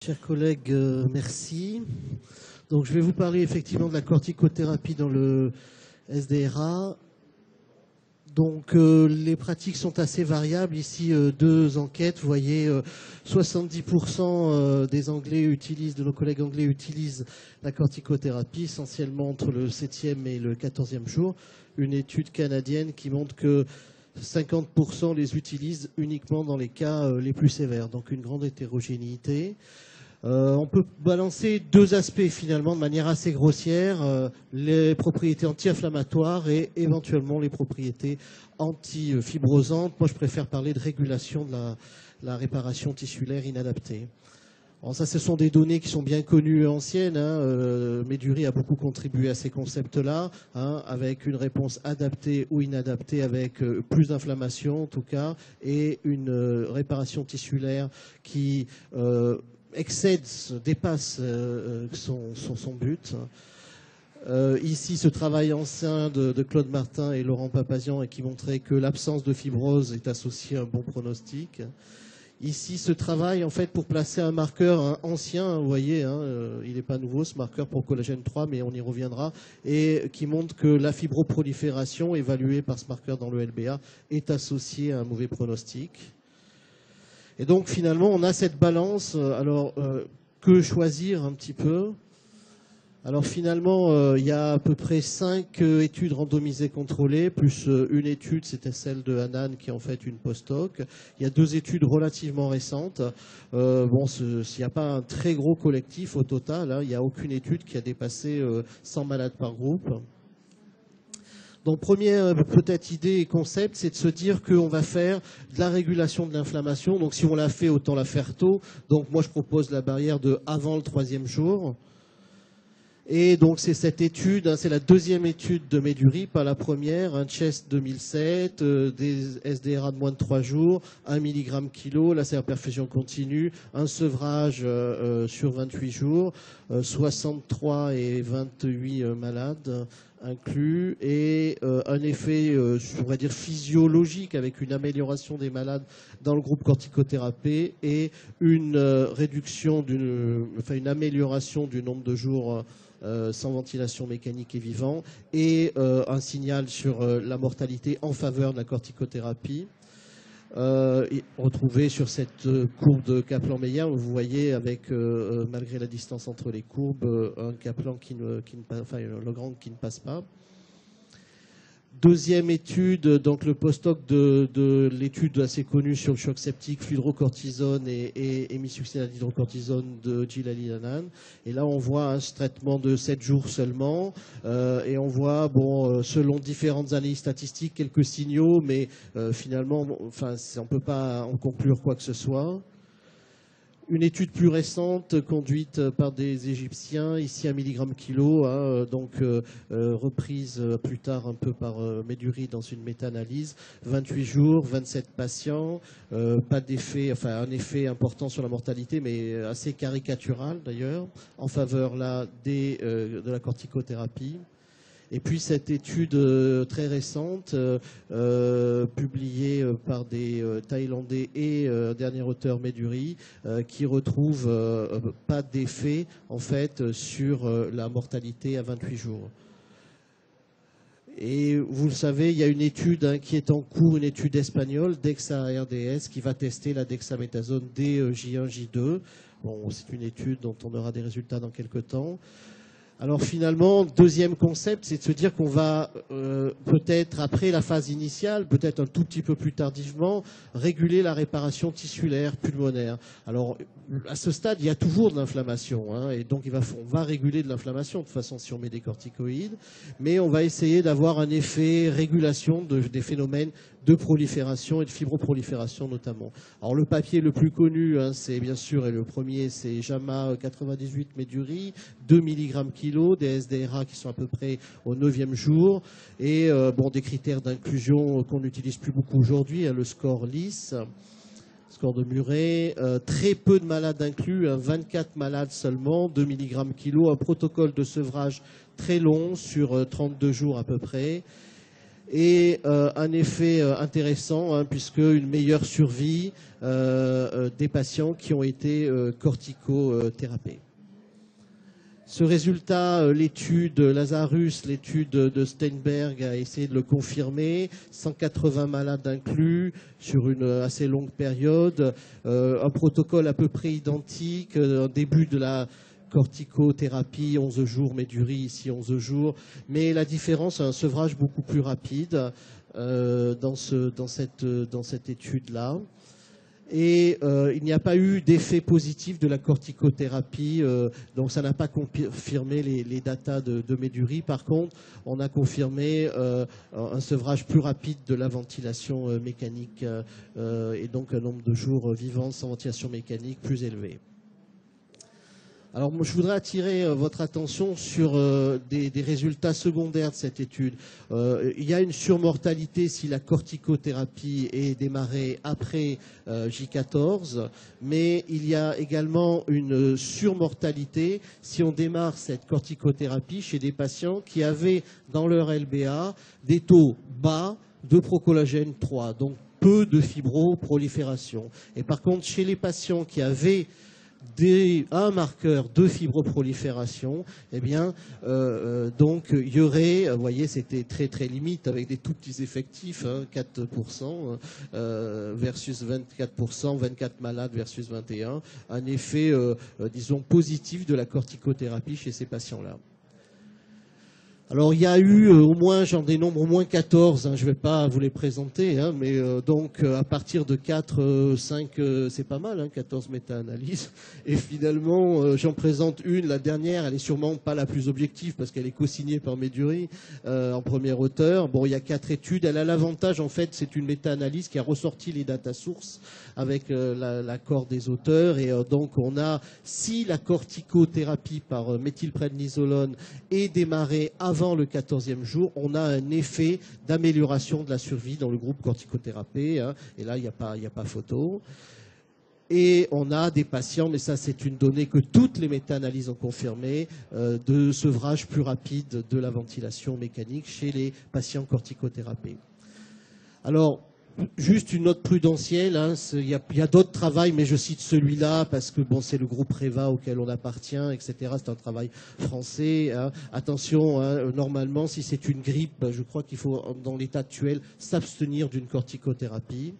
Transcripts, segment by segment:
Chers collègues, merci. Donc, je vais vous parler effectivement de la corticothérapie dans le SDRA. Donc, les pratiques sont assez variables. Ici, deux enquêtes. Vous voyez, 70% des Anglais utilisent, de nos collègues anglais utilisent la corticothérapie, essentiellement entre le 7e et le 14e jour. Une étude canadienne qui montre que 50% les utilisent uniquement dans les cas les plus sévères. Donc, une grande hétérogénéité. On peut balancer deux aspects finalement de manière assez grossière, les propriétés anti-inflammatoires et éventuellement les propriétés anti-fibrosantes. Moi je préfère parler de régulation de la réparation tissulaire inadaptée. Alors ça, ce sont des données qui sont bien connues et anciennes. Médurie a beaucoup contribué à ces concepts-là, avec une réponse adaptée ou inadaptée, avec plus d'inflammation en tout cas, et une réparation tissulaire qui dépasse son but. Ici, ce travail ancien de Claude Martin et Laurent Papazian et qui montrait que l'absence de fibrose est associée à un bon pronostic. Ici, ce travail, en fait, pour placer un marqueur ancien, vous voyez, il n'est pas nouveau ce marqueur pour collagène 3, mais on y reviendra, et qui montre que la fibroprolifération évaluée par ce marqueur dans le LBA est associée à un mauvais pronostic. Et donc finalement, on a cette balance. Alors, que choisir un petit peu? Alors finalement, il y a à peu près 5 études randomisées contrôlées, plus une étude, c'était celle de Hanan, qui est en fait une post-hoc. Il y a 2 études relativement récentes. S'il n'y a pas un très gros collectif au total, il n'y a aucune étude qui a dépassé 100 malades par groupe. Donc, première peut-être idée et concept, c'est de se dire qu'on va faire de la régulation de l'inflammation. Donc, si on l'a fait, autant la faire tôt. Donc, moi, je propose la barrière de avant le 3e jour. Et donc, c'est cette étude, c'est la 2e étude de Médurie, pas la première, un CHEST 2007, des SDRA de moins de 3 jours, 1 mg kilo, la perfusion continue, un sevrage sur 28 jours, 63 et 28 malades inclus, et un effet, on va dire, physiologique avec une amélioration des malades dans le groupe corticothérapie et une réduction, une amélioration du nombre de jours sans ventilation mécanique et vivant, et un signal sur la mortalité en faveur de la corticothérapie. Retrouvé sur cette courbe de Kaplan-Meier, vous voyez avec, malgré la distance entre les courbes, un Kaplan Lagrange qui ne passe pas. 2e étude, donc le post-hoc de l'étude assez connue sur le choc septique, fludrocortisone et hémisuccinate d'hydrocortisone de Gilali Hanan. Et là, on voit un traitement de 7 jours seulement. Et on voit, selon différentes analyses statistiques, quelques signaux, mais finalement, on ne peut pas en conclure quoi que ce soit. Une étude plus récente conduite par des Égyptiens, ici 1 mg kilo, reprise plus tard un peu par Médurie dans une méta-analyse, 28 jours, 27 patients, pas d'effet, un effet important sur la mortalité, mais assez caricatural d'ailleurs, en faveur là de la corticothérapie. Et puis cette étude très récente, publiée par des Thaïlandais et dernier auteur Médurie, qui retrouve pas d'effet en fait sur la mortalité à 28 jours. Et vous le savez, il y a une étude qui est en cours, une étude espagnole, DEXA-RDS, qui va tester la dexaméthasone dès J1, J2. Bon, c'est une étude dont on aura des résultats dans quelques temps. Alors finalement, 2e concept, c'est de se dire qu'on va peut-être, après la phase initiale, peut-être un tout petit peu plus tardivement, réguler la réparation tissulaire pulmonaire. Alors à ce stade, il y a toujours de l'inflammation, et donc on va réguler de l'inflammation de toute façon si on met des corticoïdes, mais on va essayer d'avoir un effet régulation des phénomènes de prolifération et de fibroprolifération notamment. Alors le papier le plus connu, c'est bien sûr, et le premier, c'est JAMA 98 Médurie, 2 mg kilo, des SDRA qui sont à peu près au 9e jour, et des critères d'inclusion qu'on n'utilise plus beaucoup aujourd'hui, le score LIS, score de Murray, très peu de malades inclus, 24 malades seulement, 2 mg kilo, un protocole de sevrage très long sur 32 jours à peu près. et un effet intéressant, hein, puisque une meilleure survie des patients qui ont été corticothérapiés. Ce résultat, l'étude Lazarus, l'étude de Steinberg a essayé de le confirmer. 180 malades inclus sur une assez longue période, un protocole à peu près identique, un début de la corticothérapie, 11 jours, Médurie ici 11 jours, mais la différence, un sevrage beaucoup plus rapide dans cette étude-là. Et il n'y a pas eu d'effet positif de la corticothérapie, donc ça n'a pas confirmé les datas de Médurie. Par contre, on a confirmé un sevrage plus rapide de la ventilation mécanique et donc un nombre de jours vivants sans ventilation mécanique plus élevé. Alors, moi, je voudrais attirer votre attention sur des résultats secondaires de cette étude. Il y a une surmortalité si la corticothérapie est démarrée après J14, mais il y a également une surmortalité si on démarre cette corticothérapie chez des patients qui avaient dans leur LBA des taux bas de procollagène 3, donc peu de fibroprolifération. Et par contre, chez les patients qui avaient un marqueur de fibroprolifération, eh bien, donc il y aurait, vous voyez, c'était très très limite avec des tout petits effectifs, hein, 4% versus 24%, 24 malades versus 21, un effet, disons, positif de la corticothérapie chez ces patients-là. Alors il y a eu au moins, j'en dénombre au moins 14, hein, je ne vais pas vous les présenter, hein, mais donc à partir de 4, 5, c'est pas mal, hein, 14 méta-analyses. Et finalement, j'en présente une, la dernière, elle est sûrement pas la plus objective parce qu'elle est co-signée par Médurie en premier auteur. Bon, il y a 4 études, elle a l'avantage, en fait, c'est une méta-analyse qui a ressorti les data sources avec l'accord des auteurs. Et donc on a, si la corticothérapie par méthylprednisolone est démarrée avant le 14e jour, on a un effet d'amélioration de la survie dans le groupe corticothérapie, hein, et là, il n'y a pas photo. Et on a des patients, mais ça c'est une donnée que toutes les méta-analyses ont confirmé, de sevrage plus rapide de la ventilation mécanique chez les patients corticothérapiés. Alors, juste une note prudentielle, hein, il y a d'autres travaux, mais je cite celui-là parce que bon, c'est le groupe REVA auquel on appartient, etc. C'est un travail français. Hein. Attention, hein, normalement, si c'est une grippe, je crois qu'il faut, dans l'état actuel, s'abstenir d'une corticothérapie.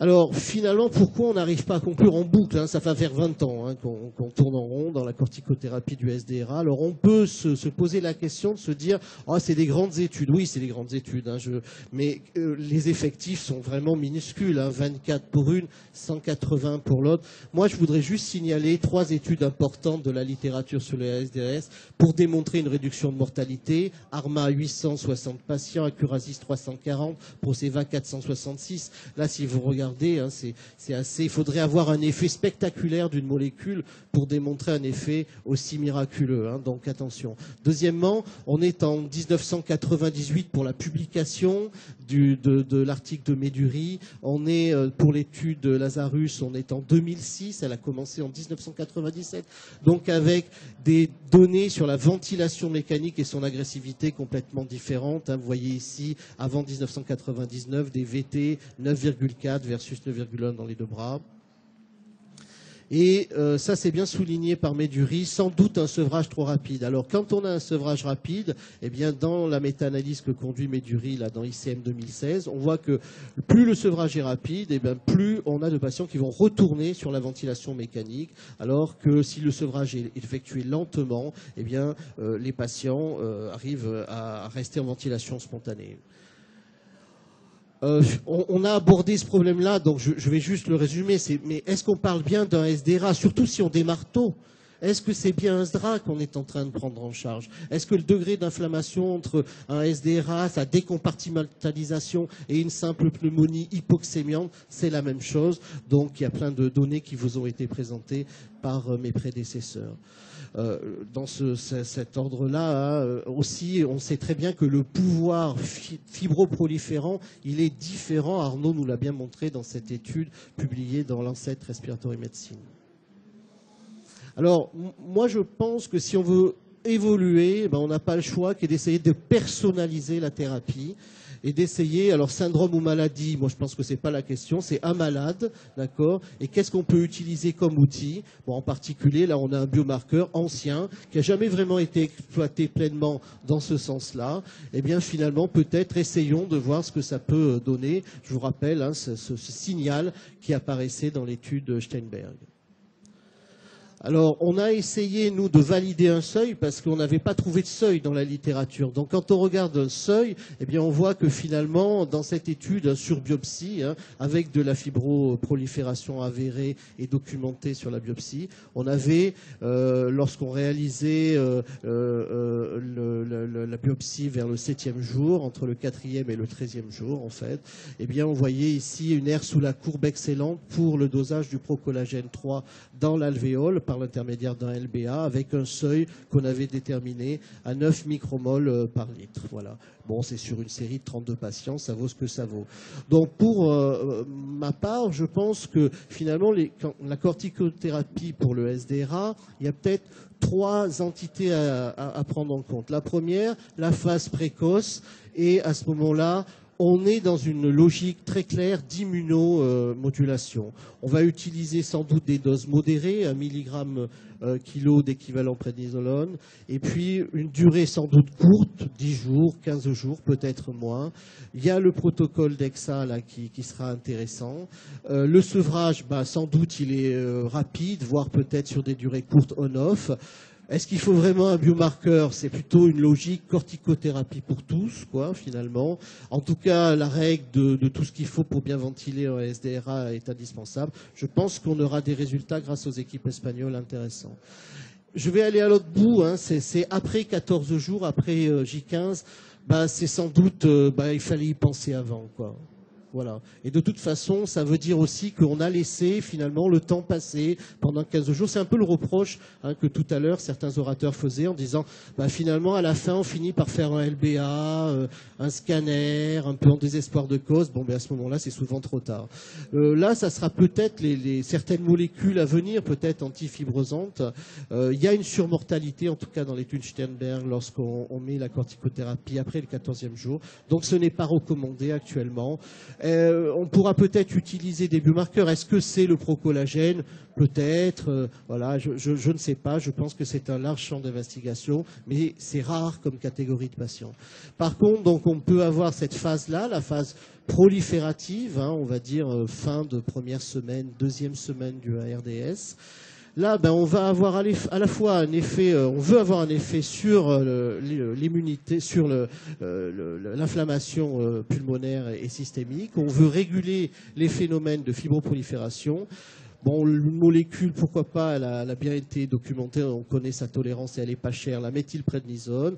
Alors, finalement, pourquoi on n'arrive pas à conclure en boucle, hein, ça va faire 20 ans hein, qu'on tourne en rond dans la corticothérapie du SDRA. Alors, on peut se poser la question de se dire « Ah, c'est des grandes études ». Oui, c'est des grandes études, hein, mais les effectifs sont vraiment minuscules. Hein, 24 pour une, 180 pour l'autre. Moi, je voudrais juste signaler 3 études importantes de la littérature sur le SDRS pour démontrer une réduction de mortalité. ARMA, 860 patients, Accurasis, 340, Proceva, 466. Là, si vous regardez, hein, c'est assez. Il faudrait avoir un effet spectaculaire d'une molécule pour démontrer un effet aussi miraculeux. Hein, donc attention. Deuxièmement, on est en 1998 pour la publication de l'article de Médurie. On est pour l'étude Lazarus, on est en 2006. Elle a commencé en 1997. Donc avec des données sur la ventilation mécanique et son agressivité complètement différentes. Hein, vous voyez ici, avant 1999, des VT 9,4 versus 9,1 dans les deux bras. Et ça, c'est bien souligné par Médurie, sans doute un sevrage trop rapide. Alors, quand on a un sevrage rapide, eh bien, dans la méta-analyse que conduit Médurie, là, dans ICM 2016, on voit que plus le sevrage est rapide, eh bien, plus on a de patients qui vont retourner sur la ventilation mécanique, alors que si le sevrage est effectué lentement, eh bien, les patients arrivent à rester en ventilation spontanée. On a abordé ce problème-là, donc je vais juste le résumer. Mais est-ce qu'on parle bien d'un SDRA, surtout si on démarre tôt? Est-ce que c'est bien un SDRA qu'on est en train de prendre en charge? Est-ce que le degré d'inflammation entre un SDRA, sa décompartimentalisation et une simple pneumonie hypoxémiante, c'est la même chose? Donc il y a plein de données qui vous ont été présentées par mes prédécesseurs. Dans cet ordre-là, hein, aussi, on sait très bien que le pouvoir fibroproliférant, il est différent. Arnaud nous l'a bien montré dans cette étude publiée dans Lancet Respiratory Medicine. Alors, moi, je pense que si on veut évoluer, on n'a pas le choix que d'essayer de personnaliser la thérapie et d'essayer, alors syndrome ou maladie, moi je pense que c'est pas la question, c'est un malade, d'accord, et qu'est-ce qu'on peut utiliser comme outil? Bon, en particulier, là on a un biomarqueur ancien qui a jamais vraiment été exploité pleinement dans ce sens-là, et bien finalement peut-être essayons de voir ce que ça peut donner. Je vous rappelle ce signal qui apparaissait dans l'étude Steinberg. Alors, on a essayé, nous, de valider un seuil parce qu'on n'avait pas trouvé de seuil dans la littérature. Donc, quand on regarde un seuil, eh bien, on voit que finalement, dans cette étude sur biopsie, avec de la fibroprolifération avérée et documentée sur la biopsie, on avait, lorsqu'on réalisait la biopsie vers le 7e jour, entre le 4e et le 13e jour, en fait, eh bien, on voyait ici une aire sous la courbe excellente pour le dosage du procollagène 3 dans l'alvéole, par l'intermédiaire d'un LBA, avec un seuil qu'on avait déterminé à 9 micromoles par litre. Voilà. Bon, c'est sur une série de 32 patients, ça vaut ce que ça vaut. Donc, pour ma part, je pense que finalement, la corticothérapie pour le SDRA, il y a peut-être 3 entités à prendre en compte. La première, la phase précoce, et à ce moment-là, on est dans une logique très claire d'immunomodulation. On va utiliser sans doute des doses modérées, 1 mg kilo d'équivalent prédnisolone, et puis une durée sans doute courte, 10 jours, 15 jours, peut-être moins. Il y a le protocole DEXA là, qui sera intéressant. Le sevrage, sans doute, il est rapide, voire peut-être sur des durées courtes on-off. Est-ce qu'il faut vraiment un biomarqueur? C'est plutôt une logique corticothérapie pour tous, quoi, finalement. En tout cas, la règle de tout ce qu'il faut pour bien ventiler un SDRA est indispensable. Je pense qu'on aura des résultats grâce aux équipes espagnoles intéressants. Je vais aller à l'autre bout, c'est après 14 jours, après J15, c'est sans doute, il fallait y penser avant, quoi. Voilà. Et de toute façon, ça veut dire aussi qu'on a laissé finalement le temps passer pendant 15 jours. C'est un peu le reproche que tout à l'heure certains orateurs faisaient en disant finalement à la fin on finit par faire un LBA, un scanner, un peu en désespoir de cause. Bon, à ce moment-là c'est souvent trop tard. Là, ça sera peut-être certaines molécules à venir, peut-être antifibrosantes. Il y a une surmortalité en tout cas dans l'étude Sternberg lorsqu'on met la corticothérapie après le 14e jour. Donc ce n'est pas recommandé actuellement. On pourra peut-être utiliser des biomarqueurs. Est-ce que c'est le procollagène? Peut-être. Voilà, je ne sais pas. Je pense que c'est un large champ d'investigation, mais c'est rare comme catégorie de patients. Par contre, donc, on peut avoir cette phase-là, la phase proliférative, on va dire fin de première semaine, deuxième semaine du ARDS. Là, on va avoir à la fois un effet, on veut avoir un effet sur l'immunité, sur l'inflammation pulmonaire et systémique. On veut réguler les phénomènes de fibroprolifération. Bon, une molécule, pourquoi pas, elle a bien été documentée, on connaît sa tolérance et elle n'est pas chère, la méthylprednisone.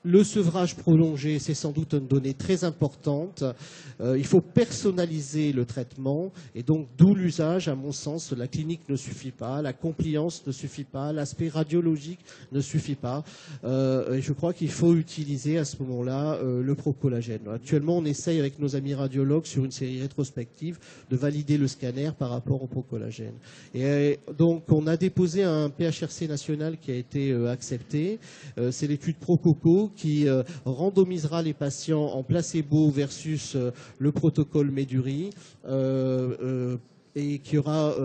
Le sevrage prolongé, c'est sans doute une donnée très importante. Il faut personnaliser le traitement et donc d'où l'usage, à mon sens, la clinique ne suffit pas, la compliance ne suffit pas, l'aspect radiologique ne suffit pas. Et je crois qu'il faut utiliser à ce moment-là le procollagène. Actuellement, on essaye avec nos amis radiologues sur une série rétrospective de valider le scanner par rapport au procollagène. Et donc, on a déposé un PHRC national qui a été accepté. C'est l'étude ProCoco qui randomisera les patients en placebo versus le protocole Meduri et qui aura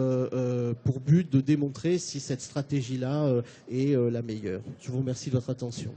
pour but de démontrer si cette stratégie-là est la meilleure. Je vous remercie de votre attention.